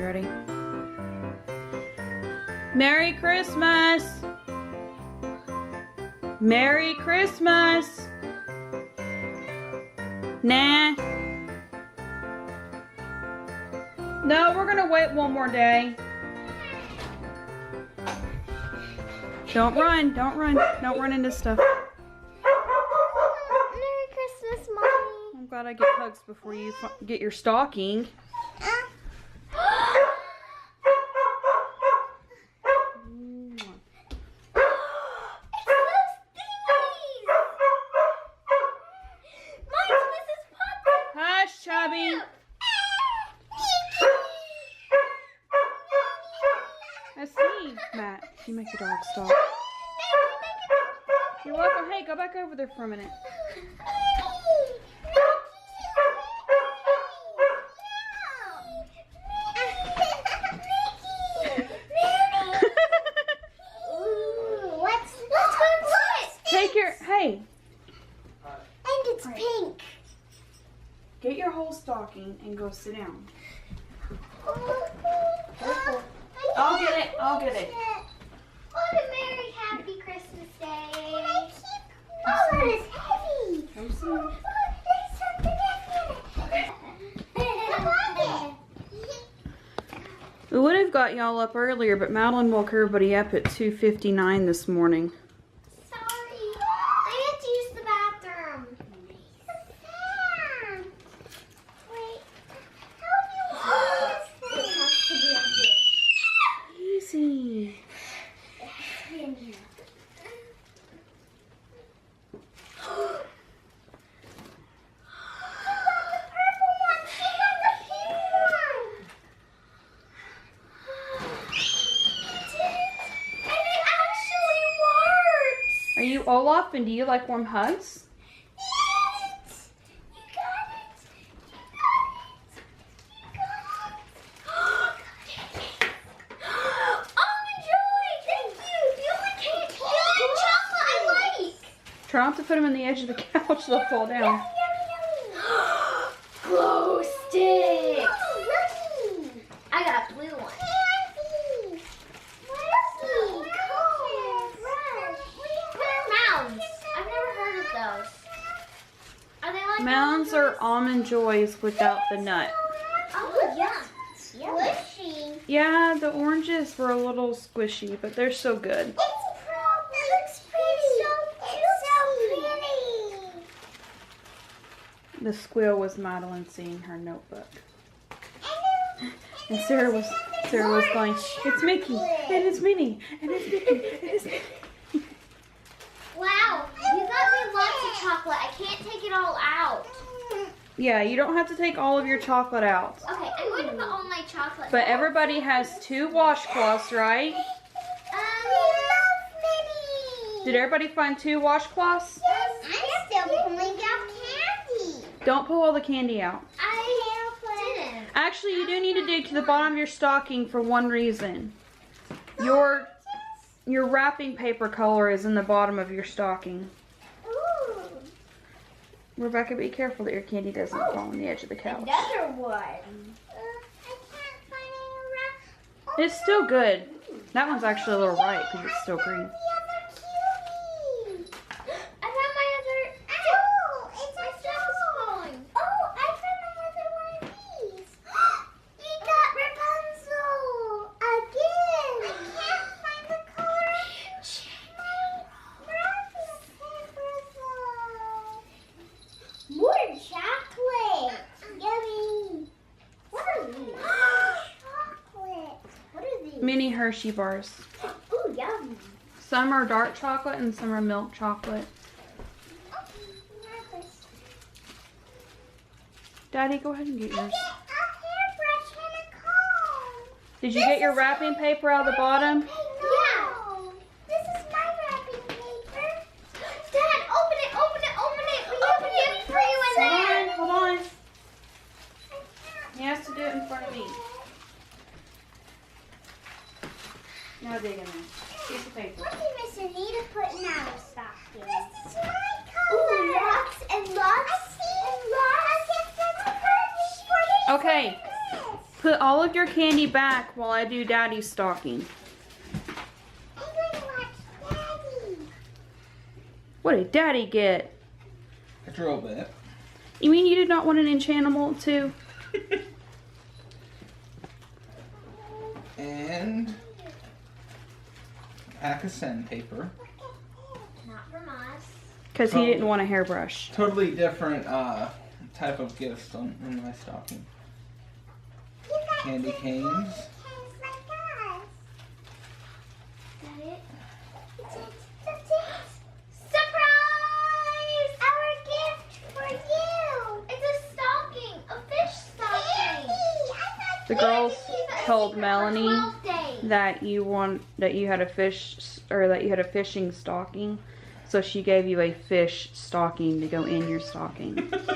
ready? Merry Christmas! Merry Christmas! Nah. No, we're gonna wait one more day. Don't run, don't run into stuff. Merry Christmas, Mommy. I'm glad I get hugs before you get your stocking. Hush, Chubby. I see, Matt. You make your dog stop. You're welcome. Hey, go back over there for a minute. Take your, hey. And it's pink. Get your whole stocking and go sit down. I'll get it. I'll get it. What a merry, happy Christmas day. Oh, that is heavy. Come see. Oh, there's something heavy in it. We would have got y'all up earlier, but Madeline woke everybody up at 2:59 this morning. Sorry. I had to use the bathroom. Sam. Wait. How do you hold this thing? It has to be up here. Easy. It has to be in here. Are you Olaf, and do you like warm hugs? Yes! You got it! You got it! Almond Joy! Thank you! The only chocolate I like! Try not to put them in the edge of the couch, they'll fall down. Yummy, glow stick! I got a blue one. I've never heard of those. Are they like Mounds are almond joys without the nut. Oh, yeah. Squishy. Yeah, the oranges were a little squishy, but they're so good. It looks pretty. It's so pretty. The squeal was Madeline seeing her notebook. And Sarah was going, it's Mickey, and it's Minnie, and it's Mickey, and it's Minnie. Wow, you got me lots of chocolate. I can't take it all out. Yeah, you don't have to take all of your chocolate out. Okay, I'm going to put all my chocolate. But everybody has 2 washcloths, right? love Minnie. Did everybody find 2 washcloths? Yes, I'm still pulling out candy. Don't pull all the candy out. I didn't. Actually, you do need to dig to the bottom of your stocking for one reason. Your wrapping paper color is in the bottom of your stocking. Ooh. Rebecca, be careful that your candy doesn't fall on the edge of the couch. Another one. I can't find any wrap. It's still good. That one's actually a little ripe because it's still green. The other cutie. I found my other. Oh, it's my phone. Oh, I found my other one of these. You got Rapunzel again. I can't find the color. My wrapping paper. More chocolate. Yummy. What are these? Chocolate. What are these? Mini Hershey bars. Ooh, yum. Some are dark chocolate and some are milk chocolate. Daddy, go ahead and get yours. Did you get your wrapping paper out of the bottom? Yeah. This is my wrapping paper. Dad, open it, open it, open it. We have a gift for you in there. Hold on. He has to do it in front of me. Now dig in there. Piece of paper. What did Miss Anita put in our stocking? This is my color. Ooh, lots and lots. I see. And lots. Okay. Put all of your candy back while I do Daddy's stocking. I'm going to watch Daddy. What did Daddy get? A drill bit. You mean you did not want an enchantable too? And a pack of sandpaper. Not from us. Because he didn't want a hairbrush. Totally different type of gifts in my stocking. You got Candy two canes. candy canes like us. Got it? That's it. Surprise! Our gift for you. It's a stocking, a fish stocking. The girls told For Melanie 12 days. that you had a fish, or that you had a fishing stocking, so she gave you a fish stocking to go in your stocking. Can I eat the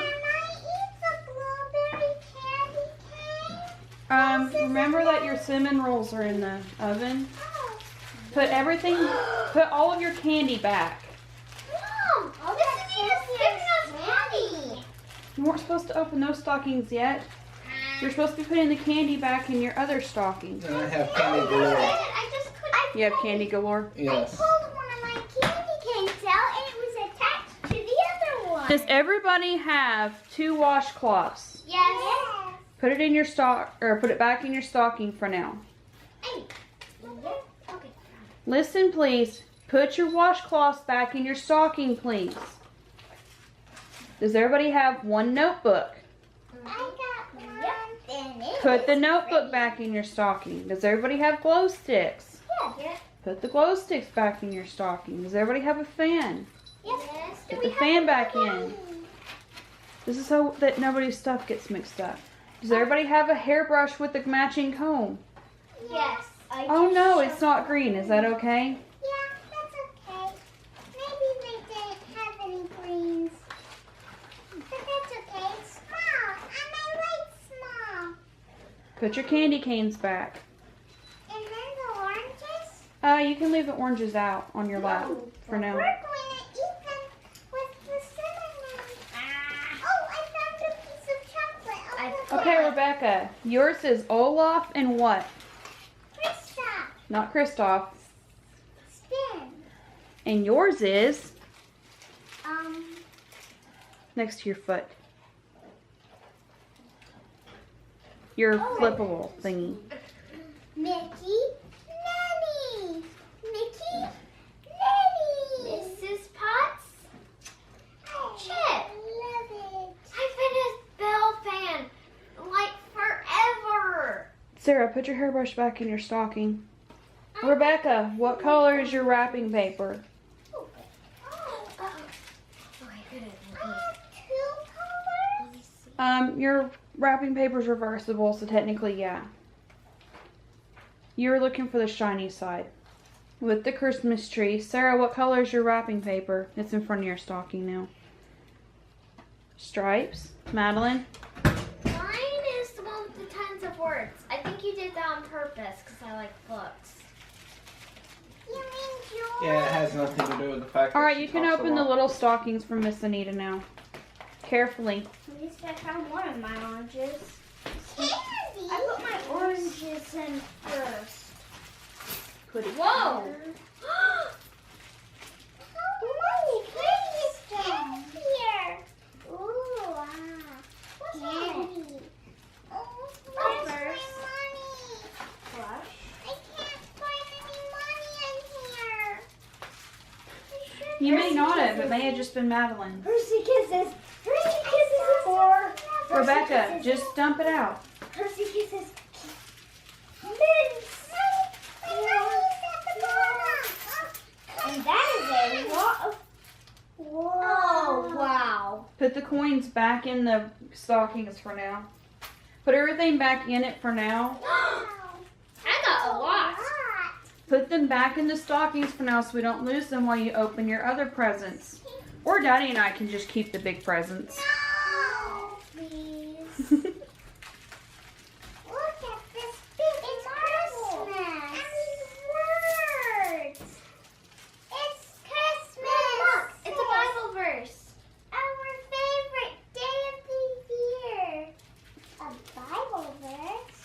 blueberry candy cane? Remember that your cinnamon rolls are in the oven. Oh. Put all of your candy back. Mom, this isn't even giving us candy. You weren't supposed to open those stockings yet. You're supposed to be putting the candy back in your other stocking. And I have candy Oh, galore. I just couldn't. You have candy galore? Yes. I pulled one of my candy canes out and it was attached to the other one. Does everybody have 2 washcloths? Yes. Put it in your put it back in your stocking for now. Hey. Okay. Listen, please. Put your washcloths back in your stocking, please. Does everybody have 1 notebook? I got one. Put the notebook back in your stocking. Does everybody have glow sticks? Yeah. Put the glow sticks back in your stocking. Does everybody have a fan? Yes. Put the fan back in. This is so that nobody's stuff gets mixed up. Does everybody have a hairbrush with a matching comb? Yes. Oh no, it's not green. Is that okay? Yeah, that's okay. Maybe they didn't have any greens. But that's okay. It's small. And I like small. Put your candy canes back. And then the oranges? You can leave the oranges out on your lap for We're now. going to eat them with the cinnamon. Oh, I found a piece of chocolate. Okay, Rebecca. Yours is Olaf and what? Krista, Not Kristoff. spin. And yours is Um, next to your foot. Your flippable thingy. Mickey, Nanny. Mickey, Nanny. Mrs. Potts, Chip. I love it. I've been a Belle fan like forever. Sarah, put your hairbrush back in your stocking. Rebecca, what color is your wrapping paper? Oh, my goodness. I have 2 colors. Your wrapping paper's reversible, so technically, yeah. You're looking for the shiny side. With the Christmas tree. Sarah, what color is your wrapping paper? It's in front of your stocking now. Stripes. Madeline? Mine is the one with the tons of words. I think you did that on purpose because I like books. You mean yours? Yeah, it has nothing to do with the fact that Alright, she you can talks a open the lot. little stockings from Miss Anita now. Carefully. At least I found one of my oranges. Candy! I put my oranges in first. Put it. Whoa! Ooh, Candy here! Ooh, wow. What's Candy. Oh, Oh, where's my first. money? Flush. I can't find any money in here. You may not have, it may have just been Madeline. Hershey Kisses. Hershey Kisses is for Rebecca, just dump it out. Hershey Kisses. Mints. My money's at the bottom. And that is a lot of. Whoa! Wow. Put the coins back in the stockings for now. Put everything back in it for now. I got a lot. Put them back in the stockings for now so we don't lose them while you open your other presents. Or Daddy and I can just keep the big presents. No, please. Look at this big Christmas. And words. It's Christmas. Look, it's a Bible verse. Our favorite day of the year. A Bible verse?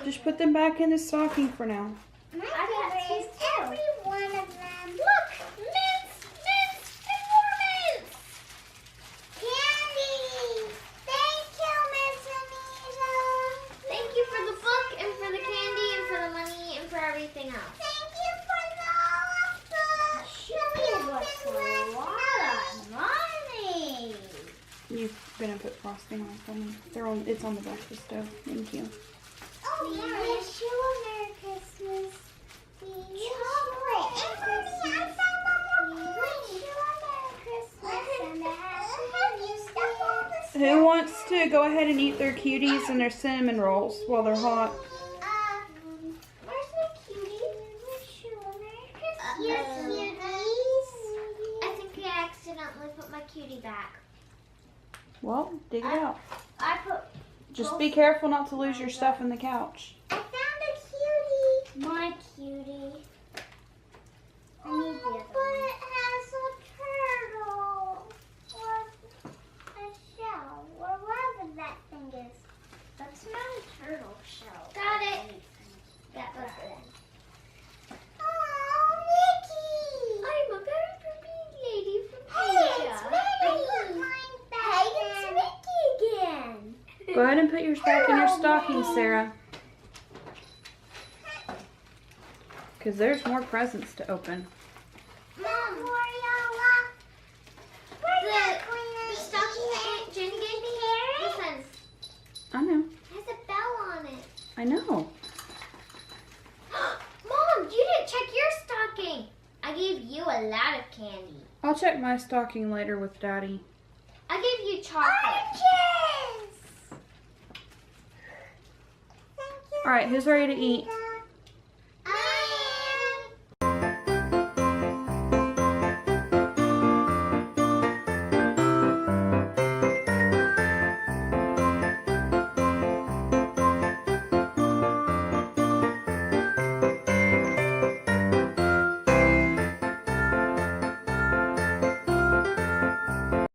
Just put them back in the stocking for now. My favorite is every one of them. Look! Mints! Mints! And more mints! Candy! Thank you, Miss Anita. Thank you for the book and for the candy and for the money and for everything else. Thank you for the She gave us a lot of money. You're gonna put frosting on it for me. It's on the breakfast stove. Thank you. Oh, we wish you a Merry Christmas. We wish you a Merry Christmas. We wish you a Merry Christmas and a Happy New Year. Who wants to go ahead and eat their cuties and their cinnamon rolls while they're hot? Where's my cutie? We wish you a Merry Christmas. Your cuties. I think I accidentally put my cutie back. Well, dig it out. I put Just be careful not to lose your stuff in the couch. I found a cutie. my cutie. I need the Oh, other but it has a turtle or a shell or whatever that thing is. That's not a turtle shell. Got it. Yeah, that's it. Oh, Mickey! I'm a very pretty lady from Hey, Asia. it's Mickey! Hey, it's Mickey again. Go ahead and put yours back in your stocking, Sarah. Because there's more presents to open. Mom, Wariola. The stocking that Aunt Jen gave me. Listen, I know. It has a bell on it. I know. Mom, you didn't check your stocking. I gave you a lot of candy. I'll check my stocking later with Daddy. I gave you chocolate. Oranges! Thank you. All right, who's ready to eat?